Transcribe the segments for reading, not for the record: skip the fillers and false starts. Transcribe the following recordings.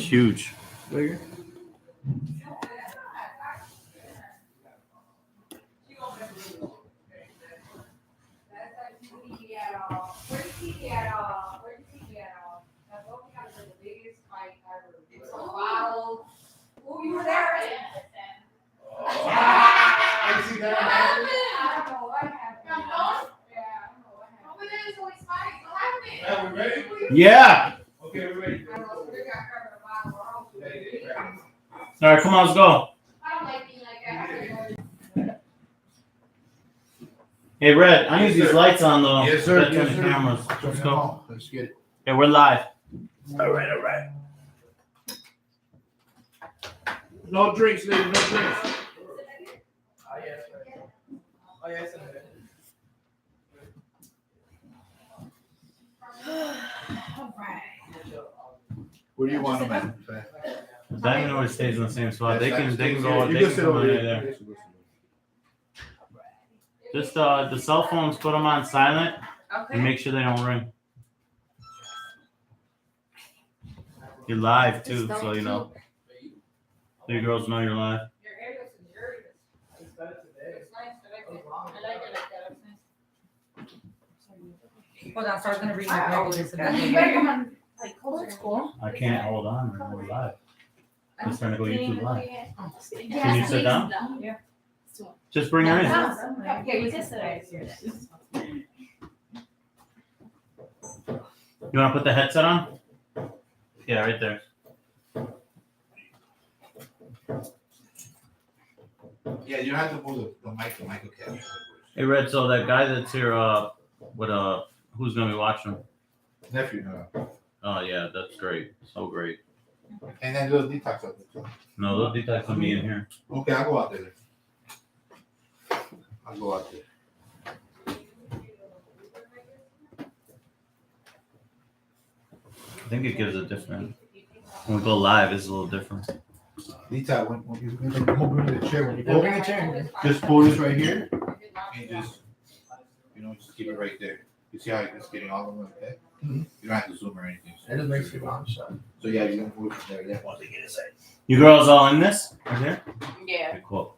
huge. Bigger? You were there. I see that. I don't know what happened. Yeah, I don't know what happened. Over there is always fighting. What happened? Are we ready? Yeah. Okay, we're ready. I don't know. We got covered a while. All right, come on, let's go. I don't like being like that. Hey, Red, I need these lights on though. Yes, sir. Turn the cameras. Let's go. Let's get it. Okay, we're live. All right. No drinks, ladies. No drinks. Oh, yes. Oh, yes. All right. Where do you want them at? Diamond always stays in the same spot. They can go. You They can can sit come over in there. Just the cell phones, put them on silent and Okay. make sure they don't ring. You're live too, so you know. So you girls know you're live. Your hair looks luxurious. It's nice. I like it like that. It's nice. Hold on, so I was gonna read my packages. You better come on. Like, closer. That's cool. I can't hold on. We're live. Just trying to go YouTube live. Yeah, Can you sit down? Yeah. Just bring her in. Okay, you just sit. You want to put the headset on? Yeah, right there. Yeah, you have to move the mic okay. Hey, Red. So that guy that's here, who's gonna be watching? Nephew, no. Oh yeah, that's great. So great. And then little detox up there too. No, they'll detox on me in here. Okay, I'll go out there. I'll go out there. I think it gives a different. When we go live, it's a little different. Detox, when you move the chair, when you Bring go, a chair. just pull this right here and just, just keep it right there. You see how it's getting all over like that? Mhm. You don't have to zoom or anything. It just makes you launch. So yeah, you can move it from there. Yeah, once they get inside. You girls all in this? Right here? Yeah. Okay, cool.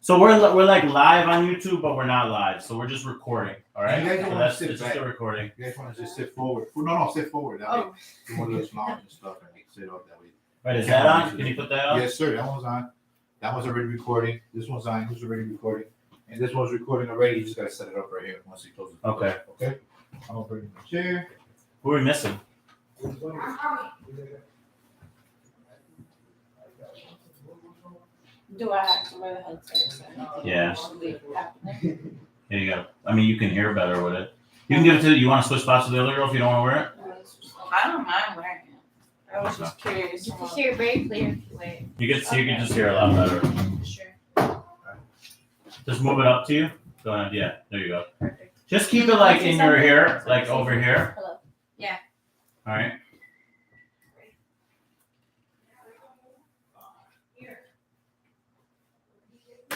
So we're like live on YouTube, but we're not live. So we're just recording. All right. You guys don't So wanna that's sit it's just back. a recording. You guys want to just sit forward? No, sit forward. That way, Oh. you want to just lounge and stuff and like, sit up that way. Right? Is that on? Can you put that on? Yes, sir. That one's on. That one's already recording. This one's on. This is already recording. And this one's recording already. You just gotta set it up right here once you close it. Okay. Okay. I'm gonna bring the chair. Who are we missing? Do I have to wear the headset? Yeah. Here you go. I mean, you can hear better with it. You can give it to. You want to switch spots with the other girl if you don't want to wear it? I don't mind wearing it. I was just curious. You can hear very clear. Wait. You can see. You can just hear a lot better. Sure. Just move it up to you. Go ahead. Yeah. There you go. Perfect. Just keep it like in your hair, like over here. Hello. Yeah. All right.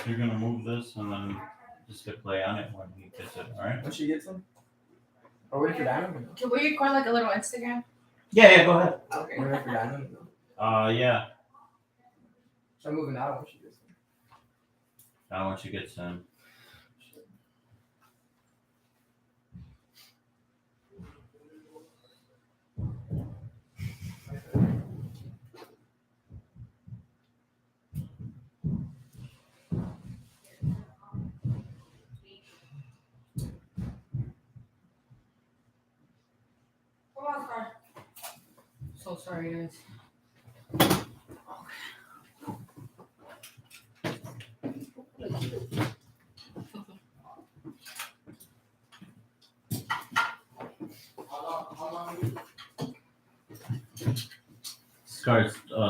You're gonna move this and then just hit play on it when he gets it. All right. When she gets them? Or wait for Diamond? Can we record like a little Instagram? Yeah. Go ahead. Okay. Wait for Diamond? Yeah. So I'm moving out when she gets them. Now when she gets in. So sorry, guys.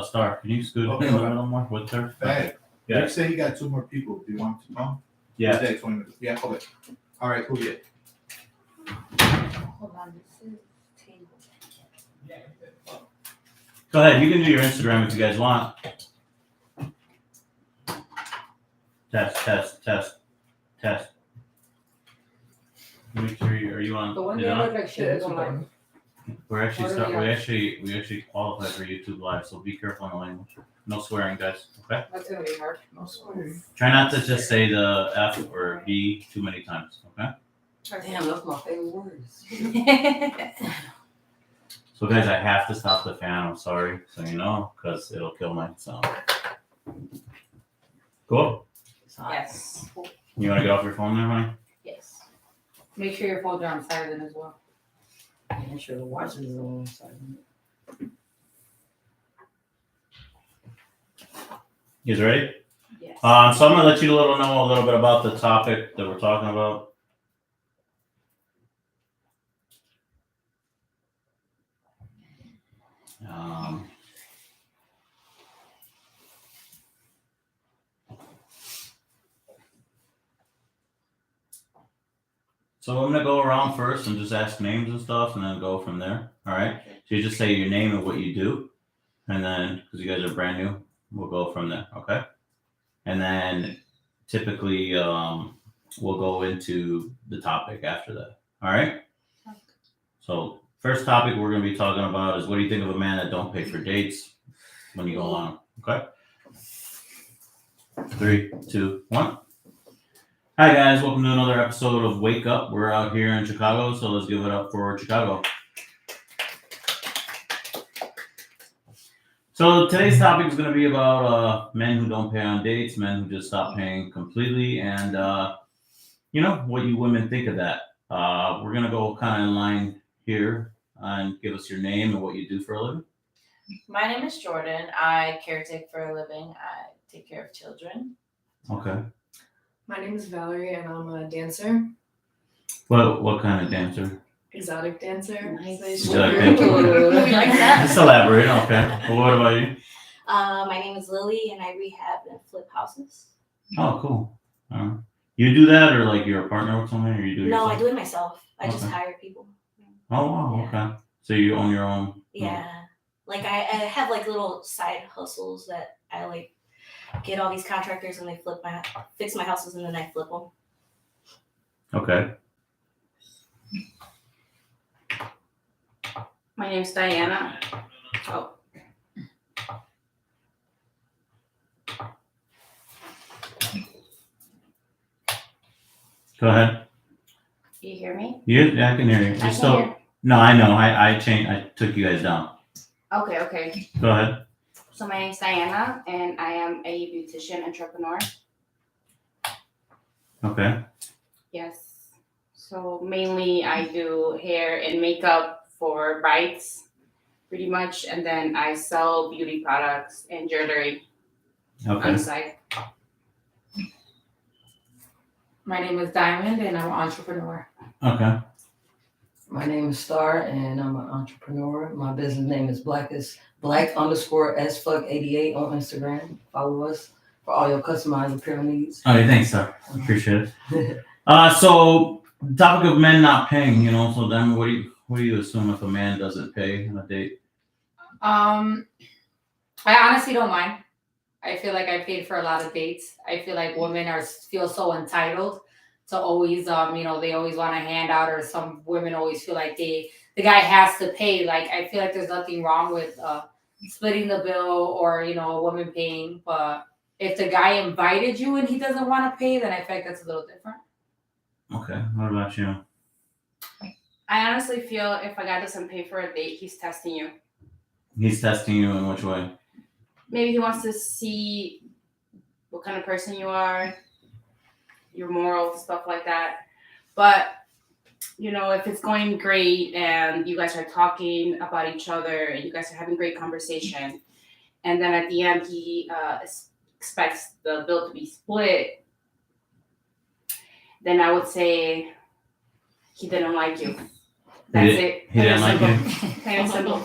Star, can you scoot Okay. in a little more with her? Bad. Yeah. Rick said he got 2 more people. Do you want to come? Yeah. Okay, 20 minutes. Yeah, okay. All right, cool. Yeah. Hold on. This is table. Go ahead. You can do your Instagram if you guys want. Test. Make sure are you on? The one is it that on? looked like shit is on. We're actually What are start. we We actually qualify for YouTube Live, so be careful on the language. No swearing, guys. Okay. That's gonna be hard. No swearing. Try not to just say the F or B too many times. Okay. Damn, those my favorite words. So, guys, I have to stop the fan. I'm sorry, so you know, because it'll kill my sound. Cool. Yes. You want to get off your phone there, honey? Yes. Make sure your phones are on silent as well. Make sure the watch is on silent. You guys ready? Yes. So I'm gonna let you know a little bit about the topic that we're talking about. So I'm gonna go around first and just ask names and stuff, and then go from there. All right. So you just say your name and what you do, and then because you guys are brand new, we'll go from there. Okay. And then typically we'll go into the topic after that. All right. So first topic we're gonna be talking about is what do you think of a man that don't pay for dates when you go on? Okay. 3, 2, 1. Hi guys, welcome to another episode of Wake Up. We're out here in Chicago, so let's give it up for Chicago. So today's topic is going to be about men who don't pay on dates, men who just stop paying completely, and what you women think of that. We're going to go kind of in line here and give us your name and what you do for a living. My name is Jordan. I caretake for a living. I take care of children. Okay. My name is Valerie and I'm a dancer, What kind of dancer? exotic dancer. Nice. Exotic dancer. We like that. Just elaborate. Okay. Well, what about you? My name is Lily, and I rehab and flip houses. Oh, cool. You do that, or like you're a partner with someone, or you do it No, yourself? I do it myself. I just Okay. hire people. Oh, wow. Okay. So you own your own. Yeah. Like I have like little side hustles that I like get all these contractors and they fix my houses and then I flip them. Okay. My name's Diana. Oh, Go ahead. you hear me? Yeah, I can hear you. I You're can still. hear. No, I know. I changed. I took you guys down. Okay. Go ahead. So my name's Diana, and I am a beautician entrepreneur. Okay. Yes. So mainly I do hair and makeup for brides, pretty much, and then I sell beauty products and jewelry on Okay. the side. My name is Diamond and I'm an entrepreneur. Okay. My name is Star and I'm an entrepreneur. My business name is Black_as_fuck88 on Instagram. Follow us for all your customized apparel needs. All right. Thanks, sir. Appreciate it. So the topic of men not paying. So then what do you assume if a man doesn't pay on a date? I honestly don't mind. I feel like I paid for a lot of dates. I feel like women feel so entitled to always, they always want a handout, or some women always feel like the guy has to pay. Like, I feel like there's nothing wrong with splitting the bill or, a woman paying. But if the guy invited you and he doesn't want to pay, then I feel like that's a little different. Okay. What about you? I honestly feel if a guy doesn't pay for a date, he's testing you. He's testing you in which way? Maybe he wants to see what kind of person you are, your morals, stuff like that. But, if it's going great and you guys are talking about each other and you guys are having great conversation, and then at the end he expects the bill to be split, then I would say he didn't like you. That's it. He didn't like you? Plain and simple.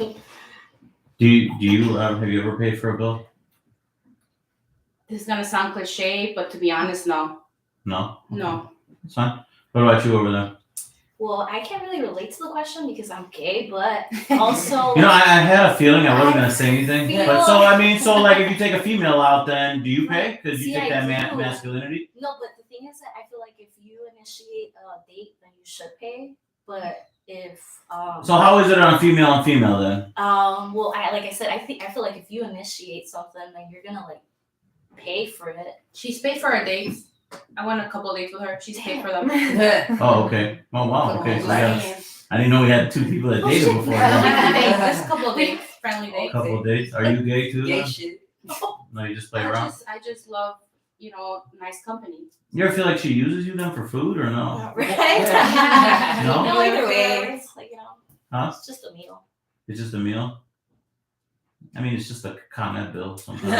Do you have you ever paid for a bill? This is gonna sound cliche, but to be honest, no. No. No. It's fine. What about you over there? Well, I can't really relate to the question because I'm gay, but also I had a feeling I wasn't gonna say anything. feel- But so like if you take a female out, then do you pay? Because you See, take I that do. masculinity. No, but the thing is that I feel like if you initiate a date, then you should pay. But if So how is it on female then? well, I said, I feel like if you initiate something, then you're gonna like pay for it. She's paid for her dates. I went a couple of dates with her. She's paid for them. Oh, okay. Oh, wow. Okay. So I didn't know we had 2 people that dated before. Just a couple of dates, friendly A dates. couple of dates. Are you gay too? Gay Then? shit. No, you just play around. I just love, nice company. You ever feel like she uses you then for food or no? Right? No? No, either way, it's like Huh? it's just a meal. It's just a meal. I mean, it's just a comment bill sometimes.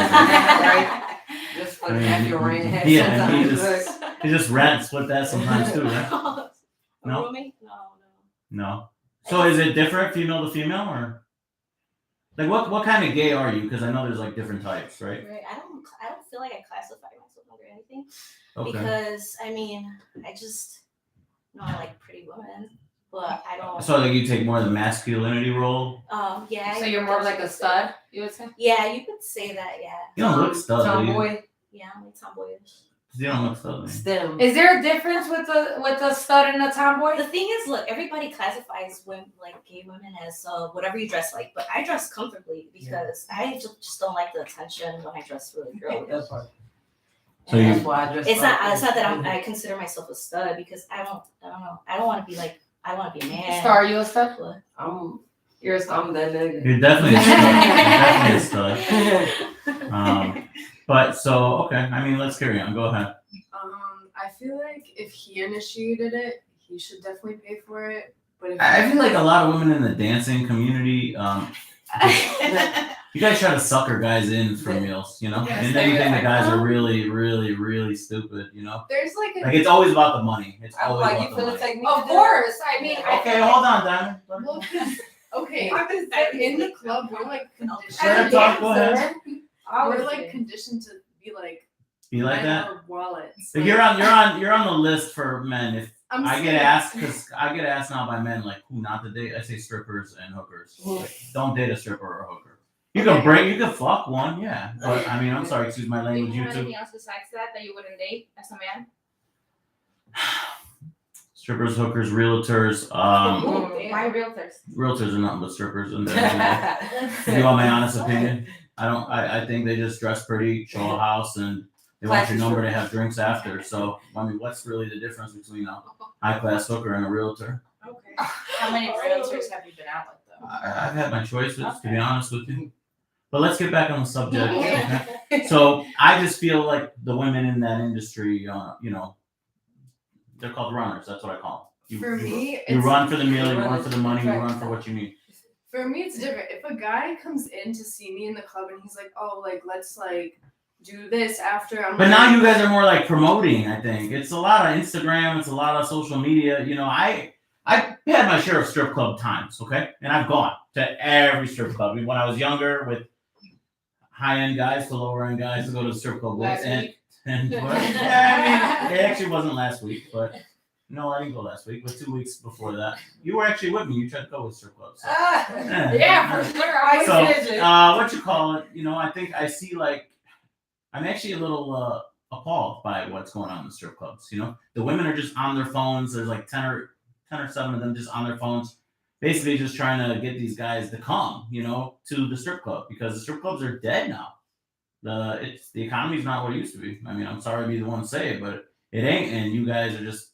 Just for I the mean, extra rent. yeah, Sometimes. He just rents with that sometimes too, right? A No? roommate? No. No. So is it different female to female or like what kind of gay are you? Because I know there's like different types, right? Right. I don't feel like I classify myself under anything Okay. because I mean I just I like pretty women, but I don't. So like you take more of the masculinity role. Yeah. So you're more of like a stud, you would say? Yeah, you could say that. Yeah. You don't look stud, do you? Tomboy. Yeah, I'm like tomboyish. You don't look stud. STEM. Is there a difference with the stud and the tomboy? The thing is, look, everybody classifies women like gay women as whatever you dress like, but I dress comfortably because I just don't like the attention when I dress really girly. That's right. So And that's why I dress It's like not this. that I consider myself a stud because I don't know. I don't want to be like I want to be a man. Star, are you a stud? But You're a stud. I'm that nigga. You're definitely a stud. You're definitely a stud. But so okay, I mean let's carry on. Go ahead. I feel like if he initiated it, he should definitely pay for it. But if I feel like a lot of women in the dancing community, you guys try to sucker guys in for meals, Yes, and then you think the they- guys are really, really, really stupid, there's like a Like it's always about the money. It's I'm always like, about you the finna money. take me Of to dinner? course. I mean, Okay, hold on, Diamond. well, 'cause- okay. In the club, we're like conditioned. Let her talk, go ahead. We're like conditioned to be like Be like men that. or wallets. But Like, you're on the list for men. If I'm I get saying- asked, because I get asked now by men like who not to date, I say strippers and hookers. Like, don't date a stripper or a hooker. You can fuck one, yeah. But I mean, I'm sorry, excuse my Do language, you you have too. anything else besides that you wouldn't date as a man? Strippers, hookers, realtors. Why realtors? Realtors are nothing but strippers. And if you want my honest opinion, I think they just dress pretty, show a house, and they want your number to have drinks after. So I mean, what's really the difference between a high class hooker and a realtor? Okay. How many realtors have you been out with though? I've had my choices, to be honest with you. But let's get back on the subject. Okay? So I just feel like the women in that industry, they're called runners. That's what I call them. For me, You it's run for the meal, you run for the money, you run for what you need. For me, it's different. If a guy comes in to see me in the club and he's like, "Oh, like let's like do this after," I'm But like, now you guys are more like promoting, I think. It's a lot of Instagram, it's a lot of social media. I've had my share of strip club times, okay? And I've gone to every strip club. I mean, when I was younger with high-end guys to lower-end guys to go to the strip club. Last and, week? and yeah, I mean, it actually wasn't last week, but no, I didn't go last week, but 2 weeks before that. You were actually with me. You tried to go with strip clubs. So. Yeah, for sure. I So, visit. what you call it? I think I see I'm actually a little appalled by what's going on in the strip clubs. The women are just on their phones. There's like 10 or 7 of them just on their phones, basically just trying to get these guys to come, to the strip club because the strip clubs are dead now. The economy's not what it used to be. I mean, I'm sorry to be the one to say it, but it ain't. And you guys are just,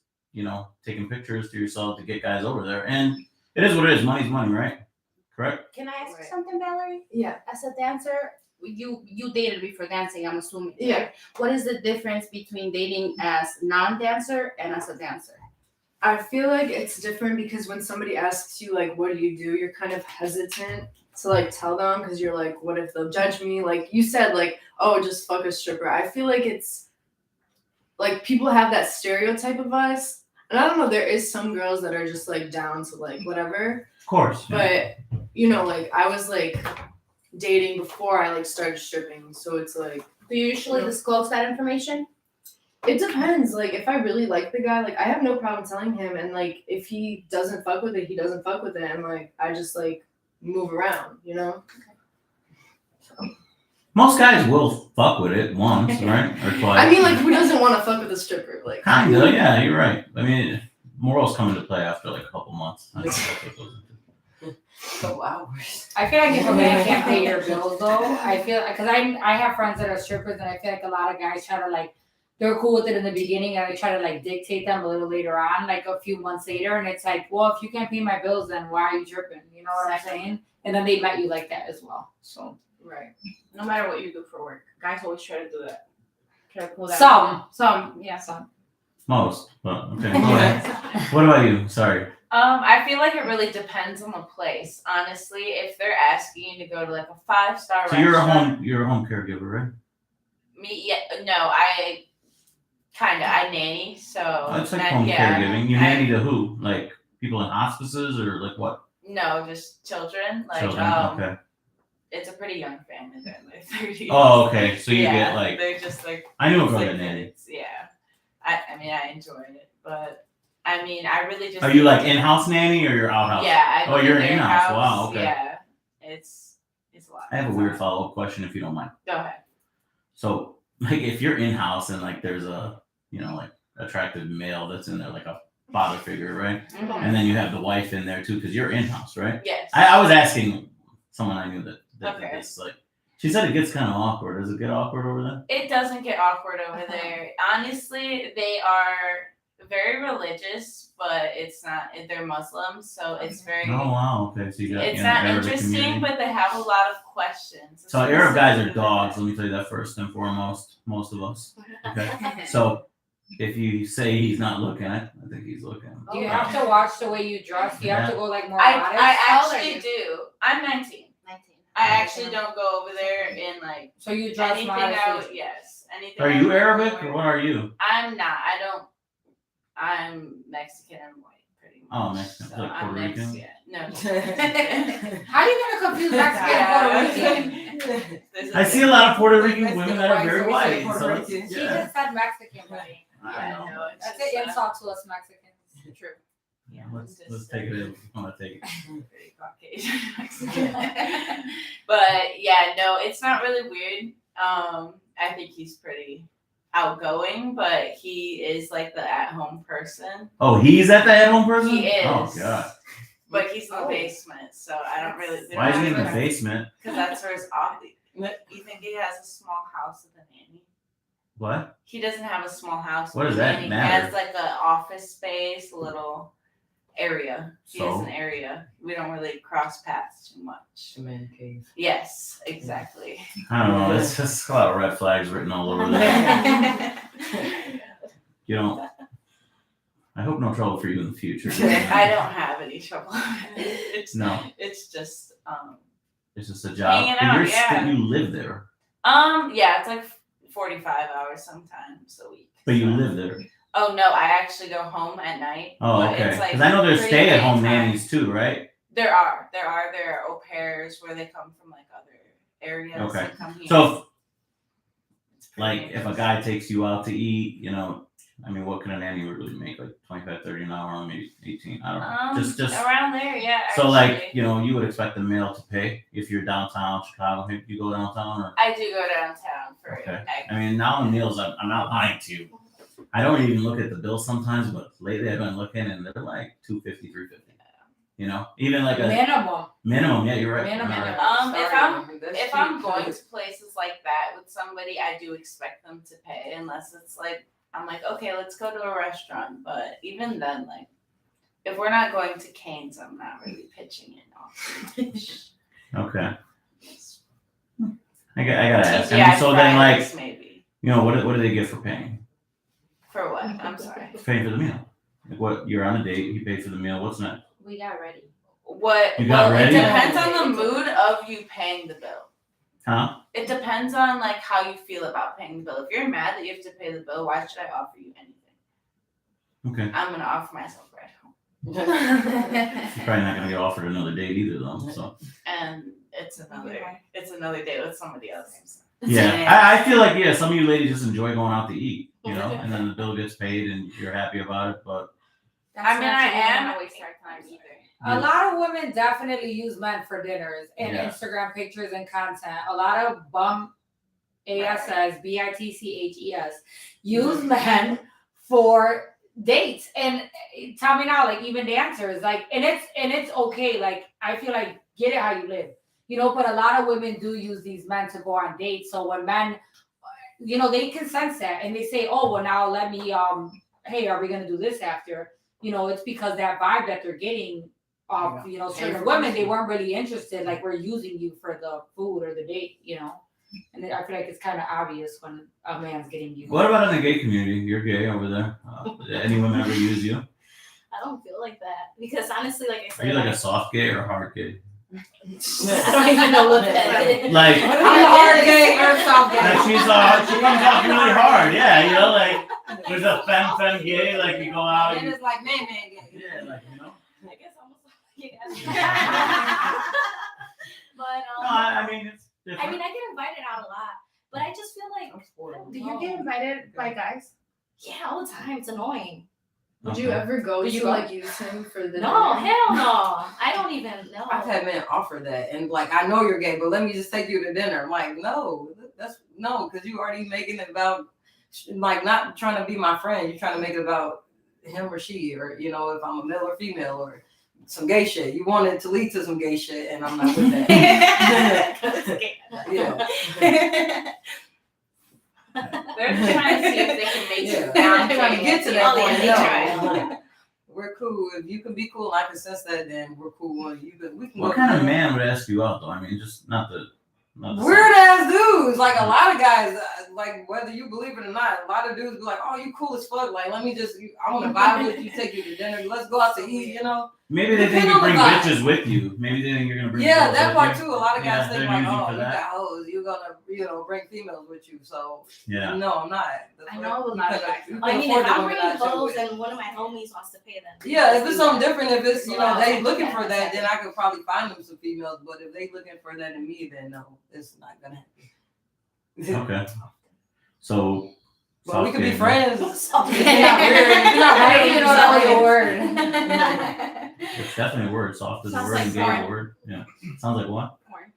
taking pictures to yourself to get guys over there. And it is what it is. Money's money, right? Correct? Can I ask you Right. something, Valerie? yeah, As a dancer, you dated before dancing, I'm assuming. Yeah. Right? What is the difference between dating as non-dancer and as a dancer? I feel like it's different because when somebody asks you like, "What do?" you're kind of hesitant to like tell them because you're like, "What if they'll judge me?" Like you said, like, "Oh, just fuck a stripper." I feel like it's like people have that stereotype of us. And I don't know, there is some girls that are just like down to like whatever. Of course. Yeah. But like I was like dating before I like started stripping. So it's like Do you usually Yeah. disclose that information? it depends. Like if I really like the guy, like I have no problem telling him and like if he doesn't fuck with it, he doesn't fuck with it and like I just like move around, Most guys will fuck with it once, right? Or twice. I mean like who doesn't want to fuck with a stripper? Like Kinda, yeah, you're right. I mean, morals come into play after like a couple months. I think that's what goes into. Couple hours. I feel like if a man can't pay your bills though, I feel because I have friends that are strippers and I feel like a lot of guys try to like they're cool with it in the beginning and they try to like dictate them a little later on, like a few months later, and it's like, well, if you can't pay my bills, then why are you tripping? You know what I'm saying? And then they met you like that as well. So Right. No matter what you do for work, guys always try to do that. Try to pull that. some, Yeah. Most, but okay. Go ahead. What about you? Sorry. I feel like it really depends on the place. Honestly, if they're asking you to go to like a 5-star So restaurant, you're a home caregiver, right? I nanny, so That's like not- home yeah, caregiving. You I- nanny to who? Like people in hospices or like what? No, just children. Like Children. Okay. it's a pretty young family. They're in their 30s. Oh, okay. So you yeah, get like they're just like I knew a it's girl like that nanny. kids. Yeah, I enjoyed it, but I really just. Are you like in-house nanny or you're out-house? Yeah. Oh, live you're in an their in-house. house. Wow, okay. Yeah, it's a lot. I have a weird follow-up question if you don't mind. Go ahead. So like if you're in-house and like there's a like attractive male that's in there like a father figure, right? Mhm. And then you have the wife in there too because you're in-house, right? Yes. I was asking someone I knew that Okay. this like she said it gets kind of awkward. Does it get awkward over there? It doesn't get awkward over there. Honestly, they are very religious, but it's not. They're Muslims, so it's very. Oh wow, okay. So you got It's the not Arabic interesting, community. but they have a lot of questions. So Arab guys are dogs. Let me tell you that first and foremost. Most of us. Okay. So if you say he's not looking, I think he's looking. do you have to watch the way you dress? Do you have to go like more I modest? I actually do. I'm 19. 19. I actually don't go over there in like So you dress anything modestly. out. Yes, anything. Are I you would Arabic wear. or what are you? I'm not. I don't. I'm Mexican and white, pretty much. Oh, Mexican. So Like I'm Puerto Rican? Mexican. No. How are you gonna confuse Mexican and Puerto Rican? I see a lot of Puerto Rican women that are very white. Puerto So Rican. it's- She yeah. just said Mexican, buddy. I know. no, it's That's just, an insult to us Mexicans. True. Yeah, Let's just, take it in. If you want to take it. Pretty Caucasian Mexican. But yeah, no, it's not really weird. I think he's pretty outgoing, but he is like the at-home person. Oh, he's at the at-home person? He is. Oh god. But he's in the basement, so I don't really. Why is he in the basement? Because that's where his office. You think he has a small house with a nanny? What? He doesn't have a small house. What with does a that nanny. matter? He has like an office space, a little area. He has So? an area. We don't really cross paths too much. Man cave. Yes, exactly. I don't know. It's just a lot of red flags written all over there. You know, I hope no trouble for you in the future. I don't have any trouble. It's No, it's just it's just a job. Hanging But out, you're yeah. you live there, yeah, it's like 45 hours sometimes a week. but you so. live there. Oh no, I actually go home at night. Oh, but okay. it's, like, Because I know there's pretty stay-at-home daytime. nannies too, right? There are au pairs where they come from like other areas. Okay. And come here. So, It's pretty like, if a nice. guy takes you out to eat, I mean, what can a nanny really make? Like 25, 30 an hour, maybe 18. I don't know. Just around there, yeah. so like, actually. you would expect the male to pay if you're downtown Chicago. If you go downtown, or I do go downtown for Okay. egg. I mean, now in meals, I'm not lying to you. I don't even look at the bill sometimes, but lately I've been looking and they're like $250, $350. Even like a Minimum. Yeah, you're right. Minimum. You're right. If I'm going to places like that with somebody, I do expect them to pay, unless it's like I'm like, okay, let's go to a restaurant. But even then, like, if we're not going to Cane's, I'm not really pitching it off. Okay. I gotta ask. I TGI mean, so then, like, Fridays, maybe. what do they get for paying? For what? I'm sorry. Paying for the meal. Like, what? You're on a date. You pay for the meal. What's next? We got ready. What? You got ready? It depends on the mood of you paying the bill. Huh? It depends on like how you feel about paying the bill. If you're mad that you have to pay the bill, why should I offer you anything? Okay. I'm gonna offer myself right home. You're probably not gonna get offered another date either, though. So. And it's another date with somebody else. Yeah, I feel like some of you ladies just enjoy going out to eat, and then the bill gets paid and you're happy about it. But I mean, I am. Not waste our time either. A lot of women definitely use men for dinners and Yeah. Instagram pictures and content. A lot of bum ASS, BITCHES, use men for dates and tell me now, like even dancers, like and it's okay. Like I feel like get it how you live, but a lot of women do use these men to go on dates. So when men, they can sense that and they say, oh well now let me hey, are we gonna do this after? It's because that vibe that they're getting off, certain women, they weren't really interested, like we're using you for the food or the date, And I feel like it's kind of obvious when a man's getting used. What about in the gay community? You're gay over there. Did any women ever use you? I don't feel like that because honestly, like I said, Are you like a soft gay or a hard gay? I don't even know what that is. Like I'm a hard gay or soft gay. like she comes off really hard. Yeah, like there's a femme gay. Like you go out. And it's like man gay. Yeah, like I guess I'm a but No, I mean it's different. I mean, I get invited out a lot, but I just feel like Do you get invited by guys? yeah, all the time. It's annoying. Would you ever go Would you to go? like use him for the No, dinner? hell no. I don't even know. I've had men offer that, and like, I know you're gay, but let me just take you to dinner. I'm like, no, no, because you already making it about, like, not trying to be my friend. You're trying to make it about him or she, or if I'm a male or female, or some gay shit. You want it to lead to some gay shit, and I'm not with that. Yeah. They're trying to see if they can make Yeah. you down. I'm trying to get to that Oh, yeah, point. they No, try. we're cool. If you can be cool, and I can sense that, then we're cool. And we can. What go kind of together. man would ask you out though? I mean, just not the Weird ass dudes, like a lot of guys, like whether you believe it or not, a lot of dudes be like, "Oh, you cool as fuck." Like, let me I want to vibe with you, take you to dinner, let's go out to eat. Maybe they think Depend you on the bring vibe. bitches with you. Maybe they think you're gonna bring. Yeah, girls that with part you. too. A lot of guys Yeah, think they're like, using "Oh, for you that. got hoes, you're gonna, bring females with you." So Yeah. no, I'm not. I know a lot of guys. I mean, if I'm bringing hoes and one of my homies wants to pay them. Yeah, if it's something different, if it's Well, they looking for that, then I could probably find them some females. But if they looking for that in me, then no, it's not gonna happen. Okay. So. But we soft could be gay, friends. Soft It's gay. not weird. It's not I weird. didn't even know that was a word. It's definitely a word. Soft is a Sounds word like and gay is a porn. word. Yeah. Sounds like what? Porn.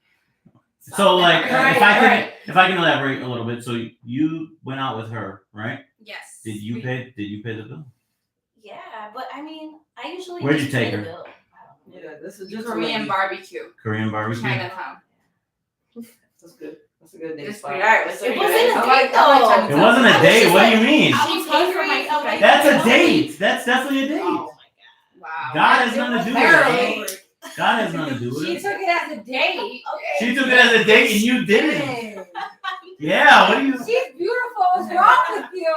So like Right, if I right. can elaborate a little bit. So you went out with her, right? Yes. Did you pay the bill? Yeah, but I mean, I usually. Where'd just you take pay the her? bill. I don't know. Yeah, this is just Korean barbecue, Korean barbecue? Chinatown. That's good. That's a good date This spot. sweetheart. It wasn't a date though. It wasn't a date. What do you mean? I was paying for my food. That's a date. That's definitely a date. Oh my Wow. God has nothing to do with Barely. it. God has nothing to do with She it. took it as a date. Okay. She took it as a date and you didn't. Yeah, what do you? She's beautiful. What's wrong with you?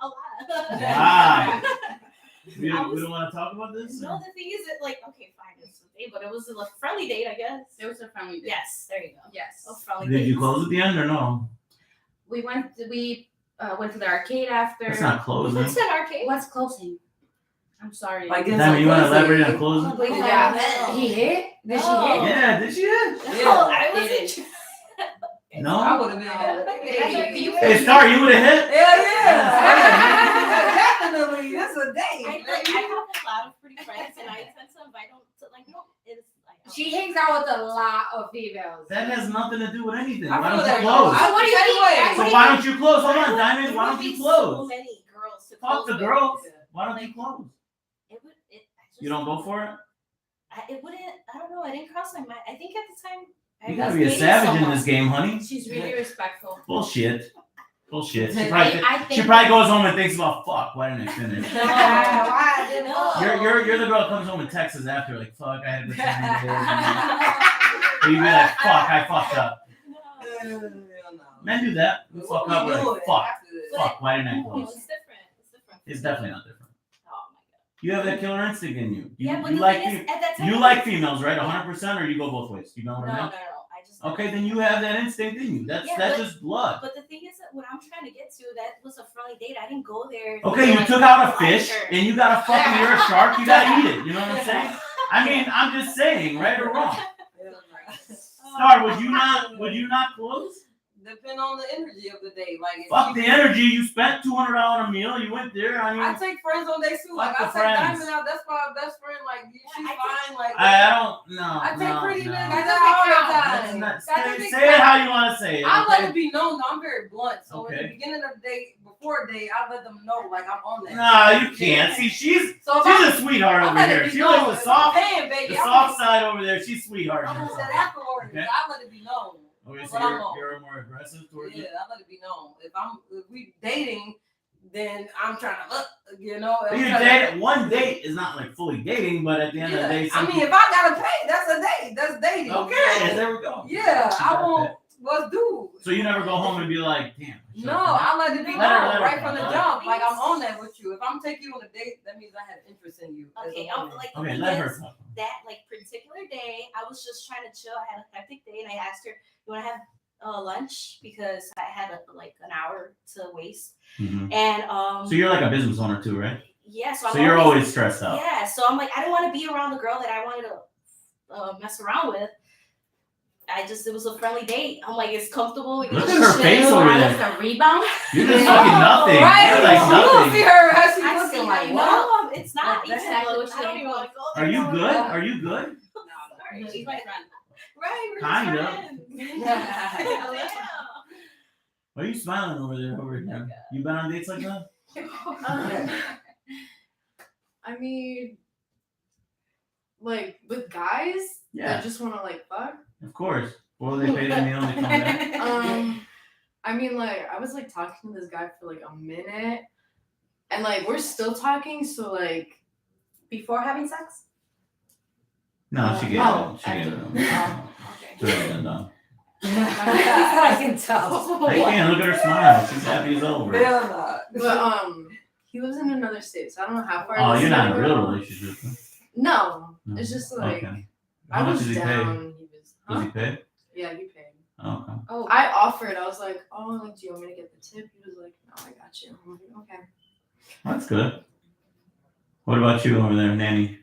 A lot. Wow. We don't want to talk about this? No, the thing is that okay, fine, it's a date, but it was a friendly date, I guess. It was a family day. Yes, there you go. Yes. A friendly Did you date. close at the end or no? We went to the arcade after. That's not closing. What's that arcade? What's closing? I'm sorry. Like, Diamond, you want to elaborate on closing? Wait, Yeah. no. He hit? Did she No. hit? Yeah, did she? No, Yeah. I wasn't. I No? would have been. Hey, Star, you would have hit? Hell yeah! Definitely, that's a I date. have a lot of pretty friends, and I tend to invite them to it's like. She hangs out with a lot of females. That has nothing to do with anything. I Why feel don't that you close? I What do you think? think? So why don't you close? Hold on, Diamond. Why don't There you would be So close? many girls to Talk close to with. girls. Why don't you close? It would. I just, You don't go for it? It wouldn't. I don't know. I didn't cross my mind. I think at the time. I You gotta was be a dating savage in someone. this game, honey. She's really respectful. Bullshit. Bullshit. She I think probably goes home and thinks about fuck. Why didn't I finish? No. You're the girl that comes home and texts us after like fuck. I had a good time today. Or you'd be like fuck. I fucked up. Men do that. We fuck up. We're like fuck. Fuck. Why didn't I No, close? it's different. It's different. It's definitely not different. Oh my god. You have that killer instinct in you. Yeah, but You the like thing is, at that time. you like females, right? 100%, or you go both ways. You know No, what no, I no, mean? no. I just. Okay, then you have that instinct in you. That's Yeah, that's but- just blood. But the thing is that what I'm trying to get to, that was a friendly date. I didn't go there. Okay, you took out a fish and you got a fucking, you're a shark, you gotta eat it. You know what I'm saying? I mean, I'm just saying, right or wrong. Star, would you not close? depend on the energy of the day. Like, if Fuck she- the energy. You spent $200 on a meal. You went there. I mean, I take friends on dates too. Like, I Fuck the take friends. Diamond out. That's my best friend. Like, she's I fine. Like, I don't know. I take pretty no. niggas That out all doesn't the count. time. That's That not, doesn't say it count. how you want to say it. I let okay? it be known. I'm very blunt. So in Okay. the beginning of the date, before a date, I let them know like I'm on that. No, you can't. See, she's So if I, a sweetheart I over let it here. be She known. likes the soft, Hey, baby, the I'm soft side over there. She's sweetheart. I'm gonna say afterwards. Okay. I let it be known. Okay, so But I'm on. you're more aggressive towards Yeah, it. I let it be known. If we dating, then I'm trying to But you date one date is not like fully dating, but at the end of the day, I mean, if I gotta pay, that's a date. That's dating. okay, there we go. Yeah, She I got won't. that. Let's do. So you never go home and be like, damn. I should've No, done that. I let it be Let her- known let her right come. from the Let her- jump. Like, I'm on that with you. If I'm taking you on a date, that means I had interest in you. as a Okay, woman. like the Okay, thing let is, her talk. that like particular day, I was just trying to chill. I had a hectic day, and I asked her, "You want to have lunch?" Because I had like an hour to waste. Mhm. And So you're like a business owner too, right? yeah, So you're always stressed out. yeah. So I'm like, I didn't want to be around the girl that I wanted to mess around with. It was a friendly date. I'm like, it's comfortable. Look at her face over I there. was a rebound. You're just No, fucking nothing. Right? You're like You don't see nothing. her as she's I looking see like, how what? no, it's not. That's even exactly close. what I don't she even is. want to go Are there. you no good? more. Are you good? Sorry. She's my friend. Right, we're Kind just of. friends. Yeah. Why are you smiling over there? Over here? You been on dates like that? I mean, like with guys Yeah, that just want to like fuck. of course. What will they pay the meal to come back? I mean, like I was like talking to this guy for like a minute, and like we're still talking. So like, Before having sex? No, she gave Oh, it. She gave it. Okay. It's already been done. I can tell. I can't look at her smile. She's happy as over. Hell nah. but he lives in another state, so I don't know how far. Oh, this you're is not in a gonna real go. relationship. Huh? No, No. it's just like Okay. I How much was does he pay? down. He was. Does Huh? he pay? Yeah, he paid. Oh, okay. Oh, I offered. I was like, "Oh, like, do you want me to get the tip?" He was like, "No, I got you." I'm like, "Okay." That's good. What about you over there, Nanny?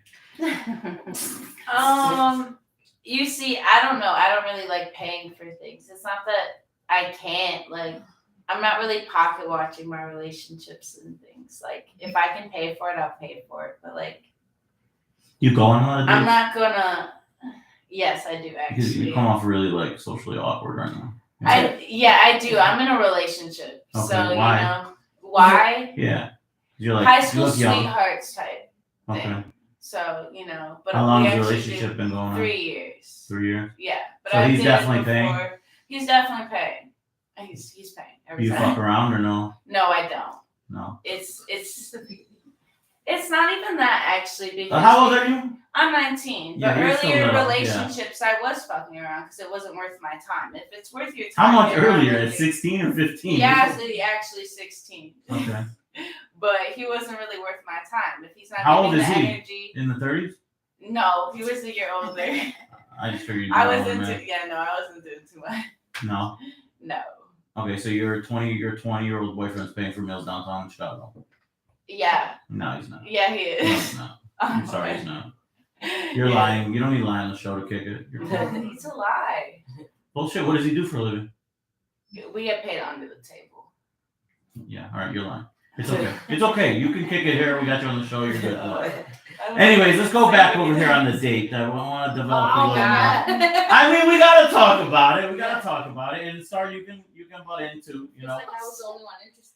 You see, I don't know. I don't really like paying for things. It's not that I can't. Like, I'm not really pocket watching my relationships and things. Like, if I can pay for it, I'll pay for it. But like, You go on a lot of dates? I'm not gonna. Yes, I do Because you actually. come off really like socially awkward right now. I do. I'm in a relationship, Okay, so why? you know why. Yeah. You're like High you school look young. sweethearts type Okay. thing. So you know, but How long we has the actually relationship did been going on? 3 years. 3 years. Yeah, but So I he's did definitely it paying? before. He's definitely paying. He's paying Do every you time. fuck around or no? No, I don't. No. It's not even that actually because How old are you? I'm 19. Yeah, But you're still earlier little, yeah. relationships, I was fucking around because it wasn't worth my time. If it's worth your How time, much you're not earlier? At really- 16 or 15? Yeah, actually 16. Okay. But he wasn't really worth my time. If he's not How old giving is the he? energy. In the 30s? No, he was a year older. I just figured you I were wasn't older, doing. Yeah, no, I wasn't doing too much. No. No. Okay, so your 20-year-old boyfriend's paying for meals downtown Chicago. Yeah. No, he's not. Yeah, he No, is. he's not. I'm sorry, he's not. You're lying. You don't need to lie on the show to kick it. You're It's a lie. bullshit. What does he do for a living? We get paid under the table. Yeah, all right, you're lying. It's okay. It's okay. You can kick it here. We got you on the show. You're good. Anyways, let's go back over here on the date. I want to develop a Oh, little more. God. I mean, we gotta talk about it. We gotta talk about it. And start, you can butt into. You know, Like I was the only one interested.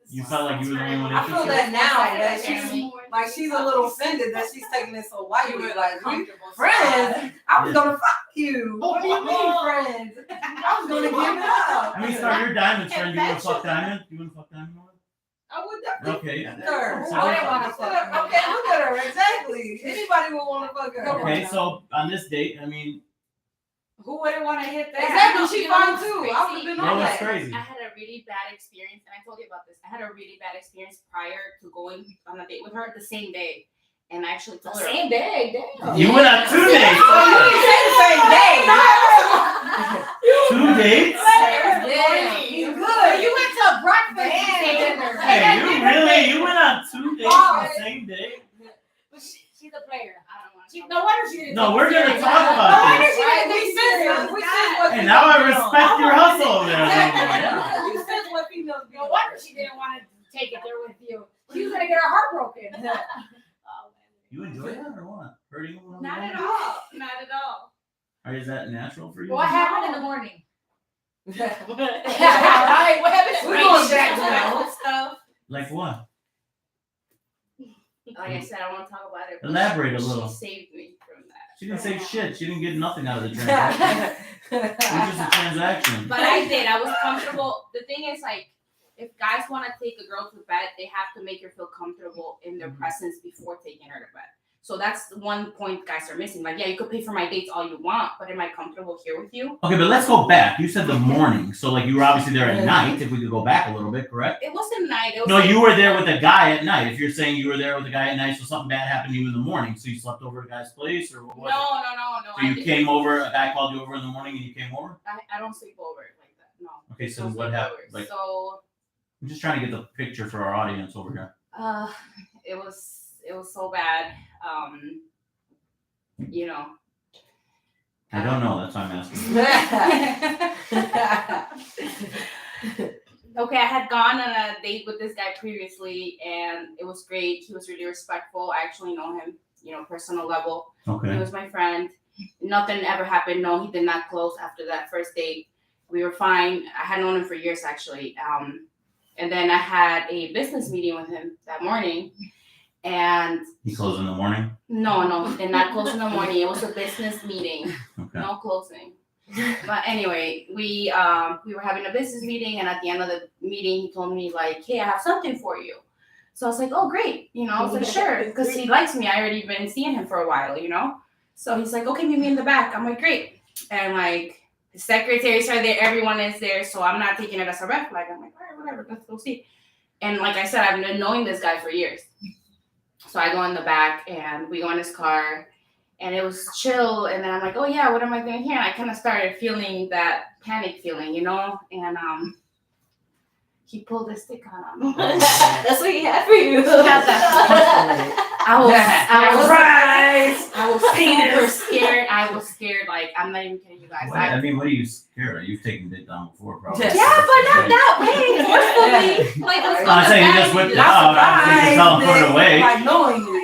you felt like you were the only one I feel interested. that now that she's like she's a little offended that she's taking it so lightly. Like we friends, I was gonna fuck you. What do you mean friends? I was gonna give it up. I mean, Star, you're Diamond's friend. You wanna fuck Diamond? You wanna fuck Diamond? I would definitely Okay. fuck her. So- I wouldn't want to fuck her. Okay, look at her. Exactly. Anybody would want to fuck her. Okay, so on this date, I mean, Who wouldn't want to hit that? Exactly. She You know fine what's too. crazy? I would have been that on was that. crazy. I had a really bad experience, and I told you about this. I had a really bad experience prior to going on a date with her the same day. And I actually told her. Same day, damn. You went on 2 dates. Oh, you didn't say the same day. 2 dates? You good. You went to breakfast Damn. and dinner. Hey, you went on 2 dates on the same day? But she's a player. I don't want to. No wonder she didn't. No, take we're it gonna serious. talk No about wonder this. she didn't We take it said serious. we said what And now I respect your hustle over there. Yeah, You enjoy that or what? Hurting one Not another? at all. Not at all. Or is that natural for you? What happened in the morning? Right. What happened? We're going back to Disrespectful stuff. Like what? Like I said, I won't talk about it. but Elaborate a little. She saved me from that. She didn't say shit. She didn't get nothing out of the transaction. It was just a transaction. But I did. I was comfortable. The thing is, like, if guys want to take a girl to bed, they have to make her feel comfortable in their presence before taking her to bed. So that's the one point guys are missing. Like, yeah, you could pay for my dates all you want, but am I comfortable here with you? Okay, but let's go back. You said the morning. So, like, you were obviously there at night, if we could go back a little bit, correct? It wasn't night. It was No, like, you were there with a guy at night. If you're saying you were there with a guy at night, so something bad happened to you in the morning. So you slept over at a guy's place, or what No, was it? no. So you came over, a guy called you over in the morning and you came over? I don't sleep over like that. No. Okay, so Don't what sleep happened? over. Like, So, I'm just trying to get the picture for our audience over here. it was so bad. You know. I don't know. That's why I'm asking. Okay, I had gone on a date with this guy previously, and it was great. He was really respectful. I actually know him, personal level. He Okay. was my friend. Nothing ever happened. No, he did not close after that first date. We were fine. I had known him for years, actually. And then I had a business meeting with him that morning. And He closed in the morning? no, he did not close in the morning. It was a business meeting. Okay. No closing. But anyway, we were having a business meeting, and at the end of the meeting, he told me, like, hey, I have something for you. So I was like, oh, great. I was like, sure, because he likes me. I already been seeing him for a while, So he's like, okay, meet me in the back. I'm like, great. And like, the secretaries are there. Everyone is there. So I'm not taking it as a red flag. I'm like, all right, whatever. Let's go see. And like I said, I've been knowing this guy for years. So I go in the back, and we go in his car, and it was chill. And then I'm like, oh yeah, what am I doing here? And I kind of started feeling that panic feeling, And he pulled a stick on him. That's what he had for you. I was super Penis. scared. I was scared. Like, I'm not even kidding you guys. What? I mean, what are you scared of? You've taken it down before, probably. Yes. Yeah, but not that way. Forcefully. Like, let's go I'm to saying you bed. just whipped it Not out. Obviously, you can tell him to put it away. Like knowingly.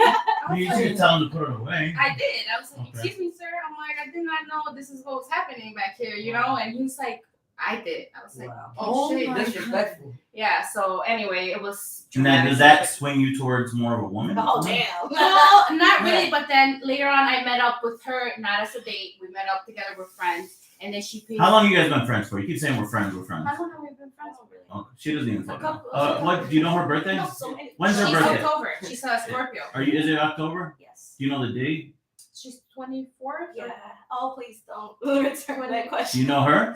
You should tell him to put it away. I did. I was like, Okay. excuse me, sir. I'm like, I did not know this is what was happening back here, And he was like, I did. I was like, Wow. oh shit. my Disrespectful. Yeah, so anyway, it was And then does traumatic. that swing you towards more of a woman? Oh damn. No, not really. But then later on, I met up with her, not as a date. We met up together with friends, and then she paid. How long you guys been friends for? You keep saying we're friends. How long have we been friends for? Really? Oh, she doesn't even fucking know. couple- What? Do you know her birthday? No, so many. When's her She's birthday? October. She's a Scorpio. Is it October? Yes. Do you know the date? She's 24. Yeah. Oh, please don't return that Do question. you know her?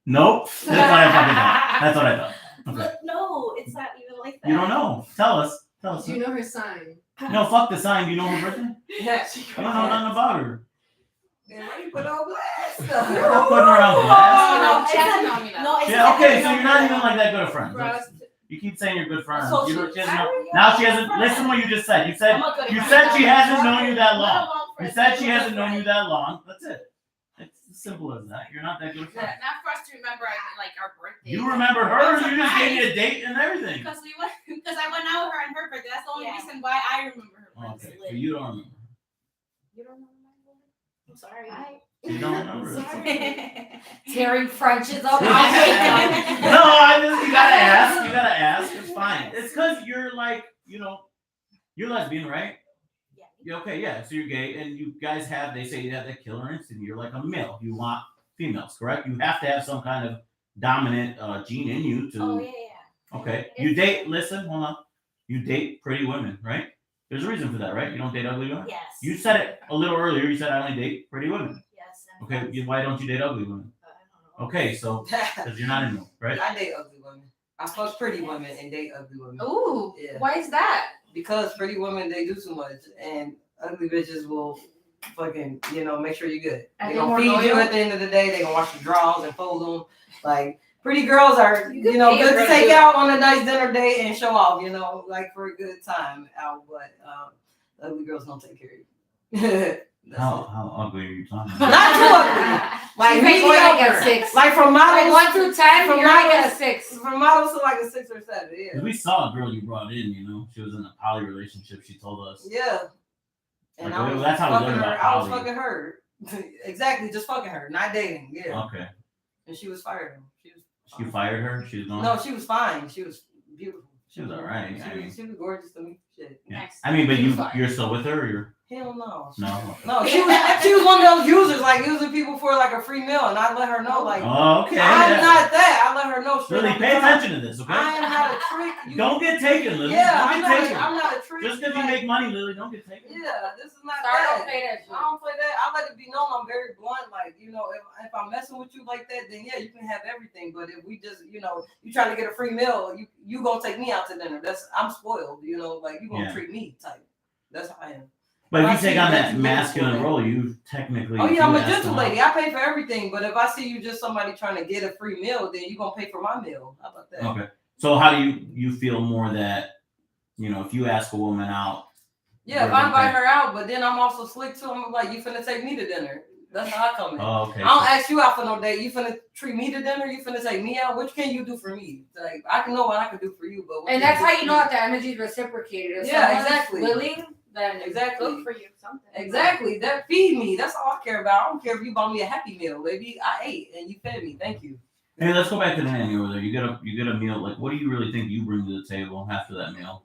Nope. That's what I fucking thought. That's what I thought. Okay. Look, no, it's not even like that. You don't know. Tell us. Tell us. Do you know her sign? No, fuck the sign. Do you know her birthday? Yeah. I don't know nothing about her. And why you put on blast? You're not putting her on blast. No, it's she hasn't not- known me that. No, it's Yeah, not okay, that so you're not even like that good of friends. Bro, You keep saying you're good friends. So You don't- she- she hasn't I known- already now know she hasn't. her Listen what you just said. You said I'm a good you friend. said she hasn't known you that Let long. alone You friends. said she hasn't known you that long. That's it. It's as simple as that. You're not that good of friends. Not for us to remember like our birthday. You remember her? You just gave me a date and everything. Because I went out with her on her birthday. That's the only Yeah. reason why I remember her. Okay, so you don't remember. You don't remember my birthday? I'm sorry. You don't remember. Sorry. Tearing Frenches up. no, I just you gotta ask. You gotta ask. It's fine. It's because you're like, you're lesbian, right? Yeah. Yeah, okay, yeah. So you're gay, and you guys they say you have that killer instinct. You're like a male. You want females, correct? You have to have some kind of dominant gene in you to. Oh yeah. Okay. You date. Listen, hold on. You date pretty women, right? There's a reason for that, right? You don't date ugly women. Yes. You said it a little earlier. You said I only date pretty women. Yes. and Okay. friends. Why don't you date ugly women? I don't know. Okay, so because you're not in them, right? I date ugly women. I fuck pretty women and date ugly women. Ooh, Yeah. why is that? Because pretty women, they do too much. And ugly bitches will fucking, make sure you're good. Are They they gonna more feed you loyal? at the end of the day. They gonna wash your drawers and fold them. Like, pretty girls are, You can pay good for to it, take too. out on a nice dinner date and show off, like for a good time out. But ugly girls don't take care of you. That's How ugly are you talking it. about? Not too ugly. Like She's making like mediocre. a 6. Like from Like models 1 through 10, from you're like at a models- 6. from models to like a 6 or 7. Yeah. 'Cause we saw a girl you brought in, you know, she was in a poly relationship. She told us. Yeah. And Like, I was that's how we fucking learn her. about I was poly. fucking her. Exactly, just fucking her, not dating. Yeah. Okay. And she was fired. She was. You fired her? She was gone? No, she was fine. She was beautiful. She was alright. She was gorgeous to me. Shit. Yeah. Next. I mean, but She was fine. you're still with her or you're Hell no. no? No, she was one of those users, like using people for like a free meal, and I let her know, like, Oh, okay. I'm yeah. not that. I let her know straight Lily, up pay front. attention to this, okay? I am not a trick. You, Don't get taken, Lily. yeah, Don't get taken. I'm not a trick. Just because you like, make money, Lily, don't get taken. Yeah, this is not Start that. don't pay that shit. I don't play that. I let it be known I'm very blunt. Like, you know, if I'm messing with you like that, then yeah, you can have everything. But if we just, you know, you trying to get a free meal, you gonna take me out to dinner. I'm spoiled, you know, like you gonna Yeah. treat me type. That's how I am. But if I you see take on that that you masculine really role, you technically. Oh yeah, I'm do a ask gentle them lady. out. I pay for everything. But if I see you just somebody trying to get a free meal, then you gonna pay for my meal. How about that? Okay. So how do you feel more that, you know, if you ask a woman out? Yeah, if I invite her out, but then I'm also slick too. I'm like, you finna take me to dinner. That's how I come in. Oh, okay. I don't ask you out for no date. You finna treat me to dinner. You finna take me out. What can you do for me? Like I can know what I can do for you, but what And can that's do how for you know me? that the energy is reciprocated. If Yeah, someone's exactly. willing, then Exactly. Cook for you something. Exactly. That feed me. That's all I care about. I don't care if you bought me a Happy Meal, baby. I ate and you fed me. Thank you. Hey, let's go back to the nanny over there. You get a meal. Like, what do you really think you bring to the table after that meal?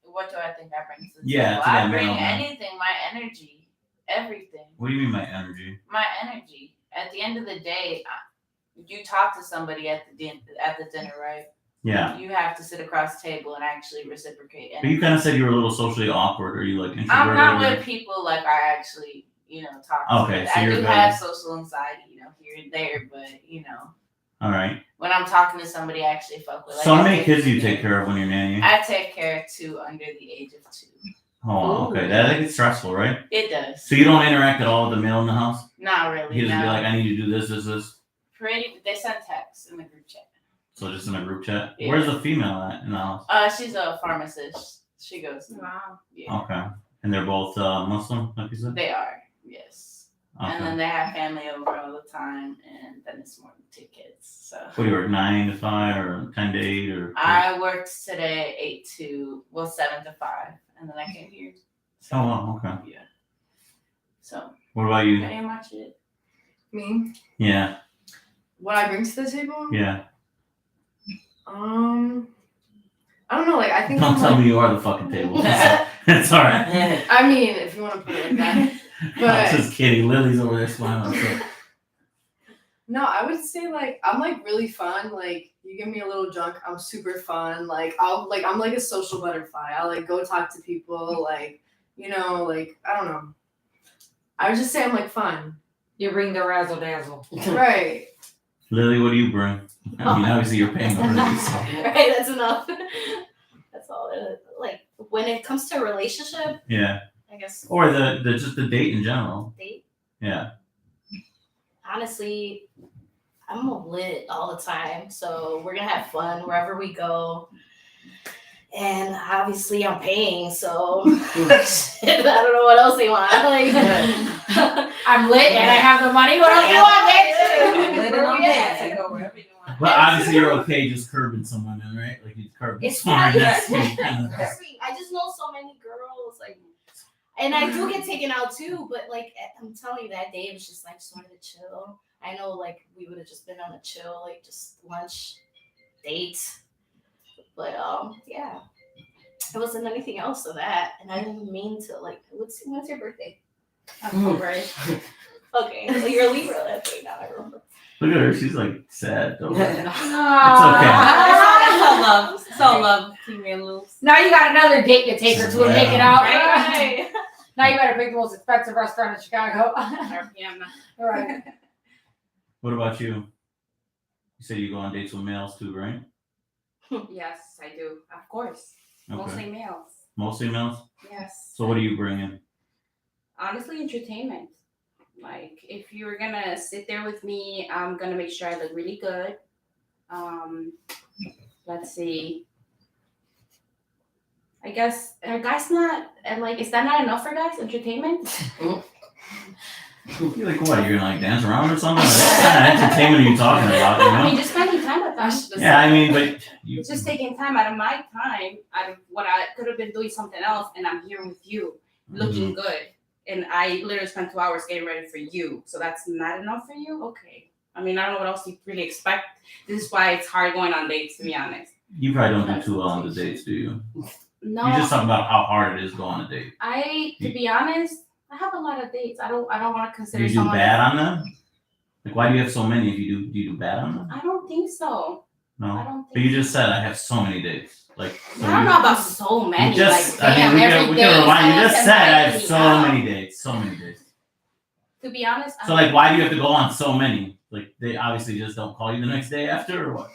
What do I think I bring to the Yeah, table? to that I bring meal, man. anything, my energy, everything. What do you mean by energy? My energy. At the end of the day, you talk to somebody at the dinner, right? Yeah. You have to sit across the table and actually reciprocate. But you kind of said you were a little socially awkward. Are you like introverted? I'm not or- with people like I actually, talk to. Okay, so I you're do good. have social anxiety, here and there, but All right. when I'm talking to somebody I actually fuck with. So how I many take kids do you care- take care of when you're nannying? I take care of 2 under the age of 2. Oh, okay. That gets stressful, right? It does. So you don't interact at all with the male in the house? Not really. He doesn't no. be like, I need you to do this. They send texts in the group chat. So just in a group chat. Yeah. Where's the female at in the house? She's a pharmacist. She goes. Wow. Yeah. Okay. And they're both Muslim, like you said? They are. Yes. And Okay. then they have family over all the time, and then it's more than 2 kids. So. What do you work, 9 to 5 or 10 to 8 or? I worked today 7 to 5, and then I came here. Oh, wow, okay. Yeah. So What about you? pretty much it. Me? Yeah, What I bring to the table? yeah. I don't know. Like I think Don't I'm tell like, me you are the fucking table. It's all right. I mean, if you want to put it like that. I'm But just kidding. Lily's over there smiling. So. no, I would say like I'm like really fun. Like you get me a little drunk, I'm super fun. Like I'm like a social butterfly. I'll like go talk to people. Like like I don't know. I would just say I'm like fun. you bring the razzle dazzle. Right. Lily, what do you bring? I mean, obviously you're paying already. So. Right, that's enough. That's all. Like when it comes to a relationship, Yeah. I guess Or the just the date in general. date. Yeah. Honestly, I'm lit all the time, so we're gonna have fun wherever we go. And obviously, I'm paying, so shit, I don't know what else they want. Like, I'm lit and I have the money. What else do you want, bitch? Lit and I'm dancing. But obviously you're okay just curbing someone, then, right? Like you curb It's smart. fine. That's sweet. I just know so many girls, like, and I do get taken out too. But like, I'm telling you, that day it was just like just wanted to chill. I know, like, we would have just been on a chill, like, just lunch date. But yeah, it wasn't anything else to that, and I didn't mean to like. When's your birthday? October. Okay, so you're a Libra. Okay, now I remember. Look at her. She's like sad though. It's all love. It's all love. Female moves. Now you got another date to take her to and make it out. Right. Now you better pick the most expensive restaurant in Chicago. Yeah. Right. What about you? You said you go on dates with males too, right? Yes, I do. Of course. Okay. Mostly males. Mostly males? Yes. So what do you bring in? Honestly, entertainment. Like, if you're gonna sit there with me, I'm gonna make sure I look really good. Let's see. I guess are guys not and like is that not enough for guys? Entertainment? You're like, what? You're gonna like dance around or something? Like, what kind of entertainment are you talking about? You I know? mean, just spending time with them. Yeah, I mean, but you It's just taking time out of my time, out of what I could have been doing something else, and I'm here with you, looking good. And I literally spent 2 hours getting ready for you. So that's not enough for you? Okay. I mean, I don't know what else you really expect. This is why it's hard going on dates, to be honest. You probably don't do too well on the dates, do you? No. You just talk about how hard it is to go on a date. To be honest, I have a lot of dates. I don't want to consider Do you do someone. bad on them? Like, why do you have so many? If you do you do bad on them? I don't think so. No. I don't But think you just said I have so many dates. Like, so I don't know about so many. You just, like, damn, we every day can rewind. You someone's just said I have inviting so me out. many dates. So many dates. To be honest, So like, why do you have to go on so many? Like, they obviously just don't call you the next day after, or what?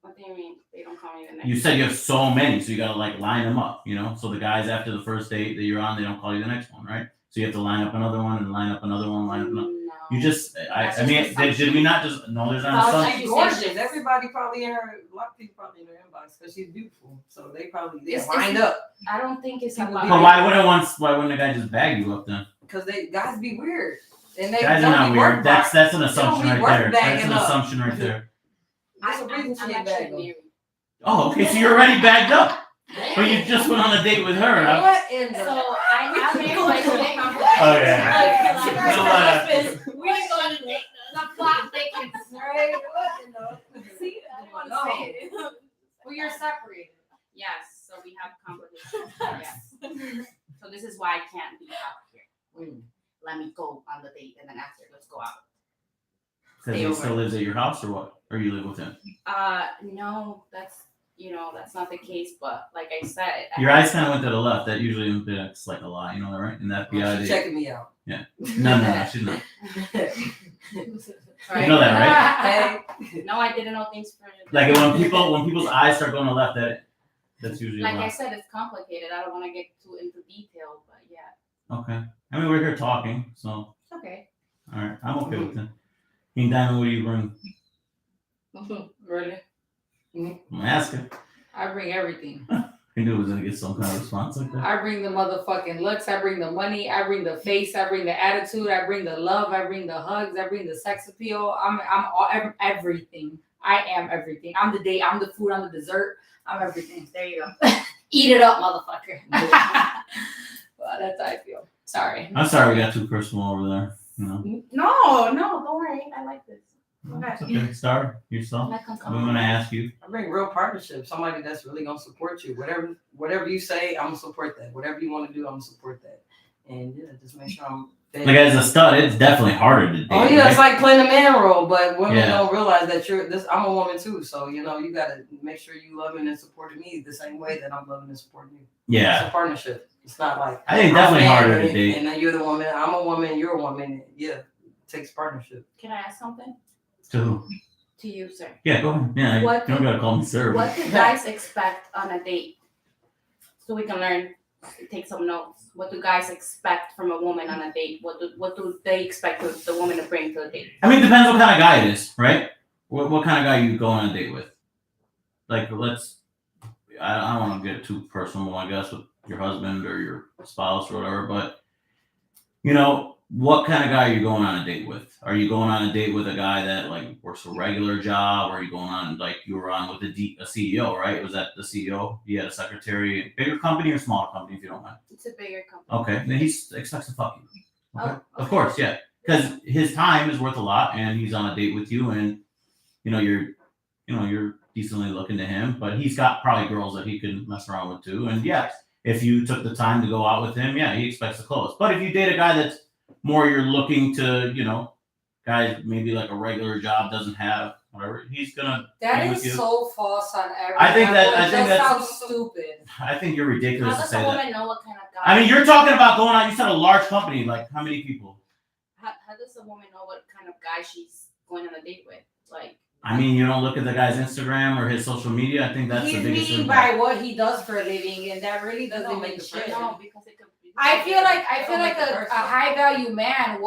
What do you mean? They don't call me the next You said you have so many, so you gotta like line them up, you know? So the guys after the first date that you're on, they don't call you the next one, right? So you have to line up another one and line up another one, line up another. No. You just, That's I mean, just did we not just, no, there's not No, some. like She's you gorgeous. said, Everybody probably in her, a lot of people probably in her inbox because she's beautiful. So they probably It's- lined up I don't think it's People about. But why wouldn't the guy just bag you up then? because they guys be weird and they Guys are don't not be weird. work That's an They assumption don't be right there. worth That's bagging an up. assumption right there. There's a reason she I'm ain't actually bagging. married. Oh, okay, so you're already bagged up. But you just went on a date with her. Huh? What in So the? I'm married, but it's a complicated. Oh, yeah. Like, You know what? We ain't going to date. The plot thickens. Right? What in the? See, I don't want to No. say it. Well, you're separated. Yes, so we have complications. Yes. So this is why I can't be out here. Let me go on the date, and then after, let's go out. Because he still lives at your house or what? Or you live with him? No, that's not the case. But like I said, Your eyes kind of went to the left. That usually impacts like a lot. You know that, right? In the FBI, She's they, checking me out. no, she's not. Right? You know that, Hey. No, I didn't know things for. Like when people's eyes start going to the left, that's usually Like a I lot. said, it's complicated. I don't want to get too into detail, but yeah, Okay. I mean, we're here talking, so it's okay. all right, I'm okay with it. Hey, Diamond, what do you bring? Really? I'm asking. I bring everything. I knew it was gonna get some kind of response like that. I bring the motherfucking looks. I bring the money. I bring the face. I bring the attitude. I bring the love. I bring the hugs. I bring the sex appeal. I'm everything. I am everything. I'm the date. I'm the food. I'm the dessert. I'm everything. There you go. Eat it up, motherfucker. Well, that's how I feel. Sorry. I'm sorry we got too personal over there. You know. No, don't worry. I like this. It's okay. Star, yourself. That can I'm gonna ask you. I bring real partnership. Somebody that's really gonna support you. Whatever you say, I'm gonna support that. Whatever you want to do, I'm gonna support that. And yeah, just make sure I'm. Like as a stud, it's definitely harder to date. Oh yeah, right? it's like playing the man role, but women Yeah. don't realize that I'm a woman too, so you gotta make sure you loving and supporting me the same way that I'm loving and supporting you. Yeah. It's a partnership. It's not like I think it's definitely harder to date. And then you're the woman, I'm a woman, you're a woman. Yeah, it takes partnership. Can I ask something To who? to you, sir? Yeah, go ahead. Yeah, What you don't gotta call me sir. What do guys expect on a date? So we can learn, take some notes. What do guys expect from a woman on a date? What do they expect the woman to bring to a date? I mean, it depends what kind of guy it is, right? What kind of guy you go on a date with? Like, I don't want to get too personal, I guess, with your husband or your spouse or whatever, but, you know, what kind of guy are you going on a date with? Are you going on a date with a guy that, like, works a regular job? Or are you going on, like, you were on with a CEO, right? Was that the CEO? You had a secretary, bigger company or smaller company, if you don't mind? It's a bigger company. Okay, then he expects to fuck you. Okay? Oh, Of course, yeah. Because his time is worth a lot, and he's on a date with you, and you're decently looking to him. But he's got probably girls that he can mess around with too. And yes, if you took the time to go out with him, yeah, he expects to close. But if you date a guy that's more you're looking to, guys maybe like a regular job doesn't have whatever, he's gonna. That be is with you. so false on every I think that- level. I think That that's- sounds stupid. I think you're How ridiculous to does say a that. woman know what kind of guy? I mean, you're talking about going on. You said a large company. Like how many people? How does a woman know what kind of guy she's going on a date with? Like, I mean, you don't look at the guy's Instagram or his social media. I think that's He's the biggest mean impact. by what he does for a living, and that really doesn't don't mean make the shit. person. no, because it could be. I feel like Don't make the a person. high value man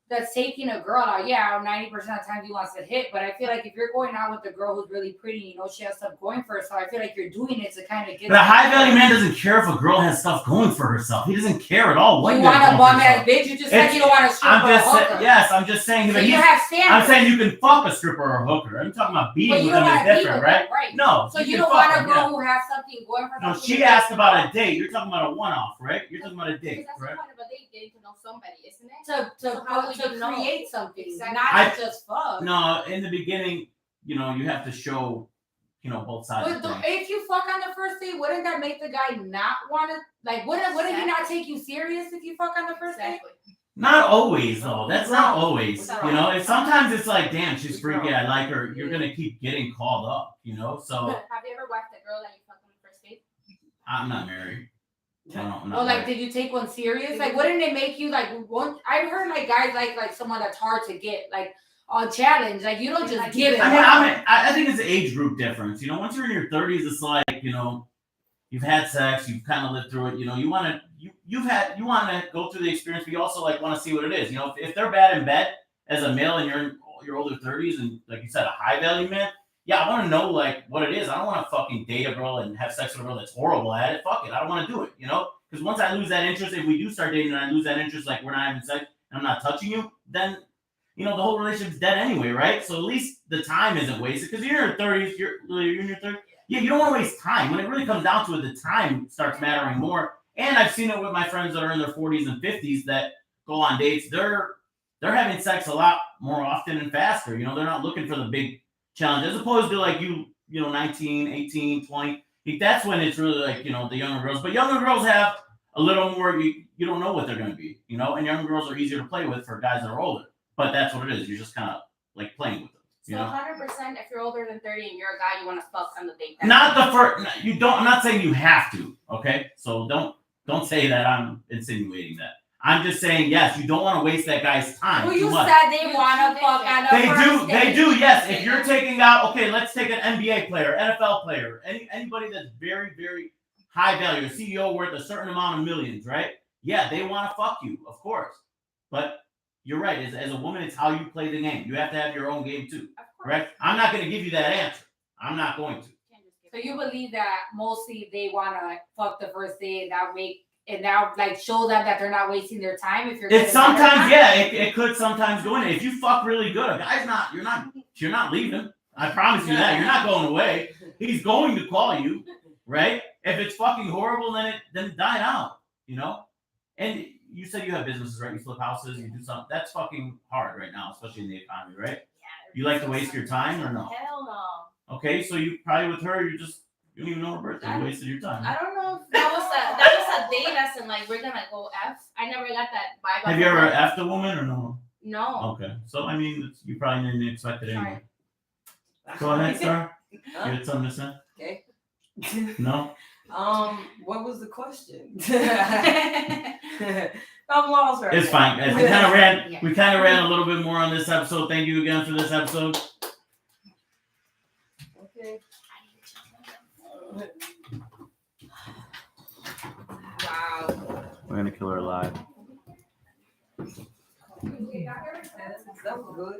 that's taking a girl out, yeah, 90% of the time he wants to hit, but I feel like if you're going out with a girl who's really pretty, you know, she has stuff going for her, so I feel like you're doing it to kind of get. But a high value man doesn't care if a girl has stuff going for herself. He doesn't care at all. What you want a bum ass bitch? You just said you don't want a stripper or a hooker. Yes, I'm just saying. So you have standards. I'm saying you can fuck a stripper or a hooker. I'm talking about beating with them is different, right? No. So you don't want a girl who has something going for her. No, she asked about a date. You're talking about a one-off, right? You're talking about a date, That's right? the point of a date, getting to know somebody, isn't it? To how would you know? create something, Exactly. not to just fuck. No, in the beginning, you know, you have to show, you know, both sides. But if you fuck on the first date, wouldn't that make the guy not want to? Like, wouldn't he not take you serious if you fuck on the first date? Not always, though. That's not always. Wrong. You know, if sometimes it's like, damn, she's It's freaky. wrong. I like her. You're gonna keep getting called up. You know, so Have you ever whacked a girl that you fucked on the first date? I'm not married. No, I'm not Well, like, married. did you take one serious? Like, wouldn't it make you like? One, I've heard like guys like someone that's hard to get, like on challenge. Like, you don't just give it. I think it's an age group difference. You know, once you're in your 30s, it's like, you know, you've had sex, you've kind of lived through it. You know, you want to go through the experience, but you also like want to see what it is. You know, if they're bad in bed as a male and you're in your older 30s and like you said, a high value man, yeah, I want to know like what it is. I don't want to fucking date a girl and have sex with a girl that's horrible at it. Fuck it, I don't want to do it. You know, because once I lose that interest, if we do start dating and I lose that interest, like we're not having sex and I'm not touching you, then you know the whole relationship's dead anyway, right? So at least the time isn't wasted. Because you're in your 30s, you're in your 30s. Yeah, you don't want to waste time. When it really comes down to it, the time starts mattering more. And I've seen it with my friends that are in their 40s and 50s that go on dates. They're having sex a lot more often and faster. You know, they're not looking for the big challenge as opposed to like you know, 19, 18, 20. That's when it's really like, you know, the younger girls. But younger girls have a little more, you don't know what they're going to be, you know, and younger girls are easier to play with for guys that are older. But that's what it is. You're just kind of like playing with them. So 100%, if you're older than 30 and you're a guy, you want to fuck on the date. Not the first. You don't. I'm not saying you have to. Okay. So don't say that I'm insinuating that. I'm just saying yes. You don't want to waste that guy's time. Well, too you much. said they want to fuck on the first date. They do. Yes. If you're taking out, okay, let's take an NBA player, NFL player, anybody that's very, very high value, a CEO worth a certain amount of millions, right? Yeah, they want to fuck you, of course. But you're right. As a woman, it's how you play the game. You have to have your own game too. Correct? I'm not going to give you that answer. I'm not going to. So you believe that mostly they want to fuck the first date and now like show them that they're not wasting their time. If you're It's sometimes, yeah, it could sometimes go in. If you fuck really good, a guy's you're not leaving. I promise you that. You're not going away. He's going to call you, right? If it's fucking horrible, then dine out, you know? And you said you have businesses, right? You flip houses, you do something. That's fucking hard right now, especially in the economy, right? You like to waste your time or no? Hell no. Okay, so you probably with her, you don't even know her birthday. You wasted your time. I don't know if that was a date as in like we're gonna go F. I never got that vibe. Have you ever effed a woman or no? No. Okay, so I mean, you probably didn't expect it anyway. Go ahead, Star. You had something to say? Okay. No? What was the question? I'm lost right It's now. fine, guys. We kind of ran a little bit more on this episode. Thank you again for this episode. Okay. Wow. We're gonna kill her alive. That was good.